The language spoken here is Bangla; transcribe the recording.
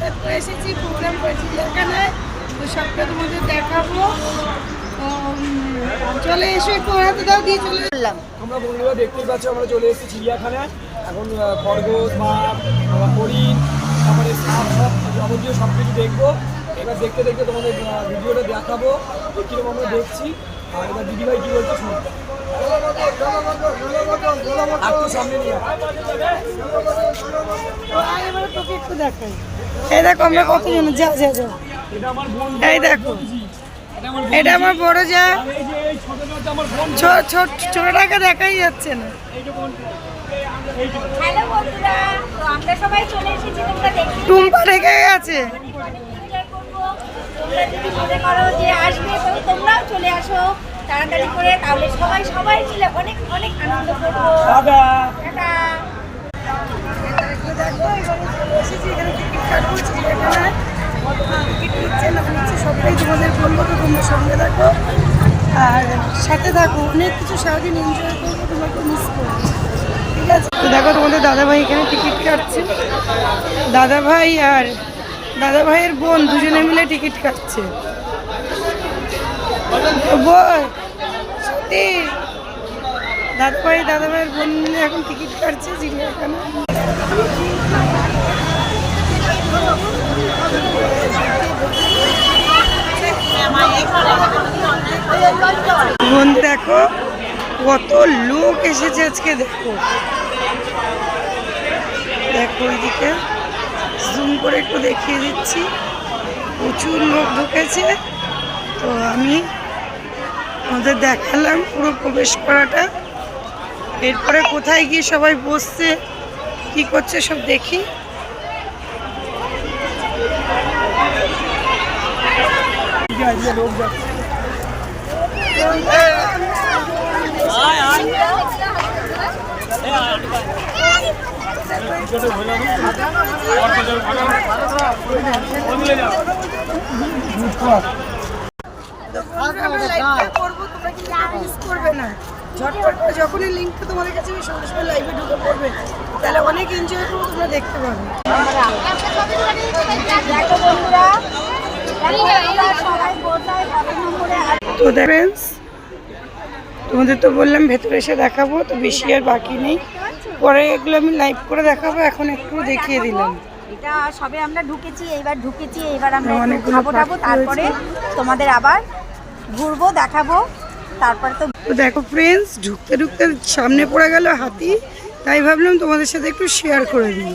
হঠাৎ করে এসেছি, প্রোগ্রাম করেছি চিড়িয়াখানায়, তো সবটা তোমাদের দেখাবো। চলে এসো, একটু হাতে দাও, দিয়ে চলে এলাম। আমরা বন্ধুরা দেখতেই পাচ্ছ, আমরা চলে এসেছি চিড়িয়াখানায়। এখন খরগোশ, বাঘ, হরিণ, তারপরে সাপ, সব যাবতীয় সব কিছু দেখবো। এবার দেখতে দেখতে তোমাদের ভিডিওটা দেখাবো কীরকম আমরা দেখছি। আর এবার দিদিভাই কী বলছে শুনবো। একটু সামনে নিয়ে এবারে তোকে একটু দেখাই। এই দেখো আমরা কতজন, যা যা যা, এই দেখো এটা আমার বড় যা, ছোটটাকে দেখাই যাচ্ছে না। হ্যালো বন্ধুরা, তো আমরা সবাই চলে এসেছি, তোমরা দেখতে টুম্পা ঢেকে গেছে। এনজয় করবো। তোমরা যদি মনে করো যে আসবে, তো তোমরাও চলে আসো তাড়াতাড়ি করে, তাহলে সবাই সবাই মিলে অনেক অনেক আনন্দ করবো। টাটা। দেখো এখানে চলে এসেছি, এখানে টিকিট কাটবো চিড়িয়াখানায়। টিকিট নিচ্ছে না নিচ্ছে সবটাই তোমাদের বলবো, তো তোমরা সঙ্গে থাকো আর সাথে থাকো। অনেক কিছু সারাদিন এনজয় করবো, তোমাকে মিস করবো, ঠিক আছে? তো দেখো তোমাদের দাদাভাই এখানে টিকিট কাটছে, দাদাভাই আর দাদাভাইয়ের বোন দুজনে মিলে টিকিট কাটছে। সত্যি দাদাভাইয়ের বোন মিলে এখন টিকিট কাটছে চিড়িয়াখানা। বোন দেখো কত লোক এসেছে আজকে, দেখো দেখো ওইদিকে জুম করে একটু দেখিয়ে দিচ্ছি, প্রচুর লোক ঢুকেছে। তো আমি ওদের দেখালাম পুরো প্রবেশ করাটা, এরপরে কোথায় গিয়ে সবাই বসছে কি করছে সব দেখি। লোক যাচ্ছে। ঝটপট করে যখনই লিঙ্কটা তোমাদের কাছে সঙ্গে সঙ্গে লাইভে ঢুকে পড়বে, তাহলে অনেক এনজয় করবো, তোমরা দেখতে পাবে। দেখো বন্ধুরা, সবাই কোথায় কত নম্বরে তো ফ্রেন্ডস, তোমাদের তো বললাম ভেতরে এসে দেখাবো, তো বেশি আর বাকি নেই, পরে এগুলো আমি লাইভ করে দেখাবো, এখন একটু দেখিয়ে দিলাম। এটা সবে আমরা ঢুকেছি, এইবার আমরা অনেকগুলো খাবো, তারপরে তোমাদের আবার ঘুরবো, দেখাবো, তারপরে তো দেখো ফ্রেন্ডস, ঢুকতে ঢুকতে সামনে পড়ে গেল হাতি, তাই ভাবলাম তোমাদের সাথে একটু শেয়ার করে দিই।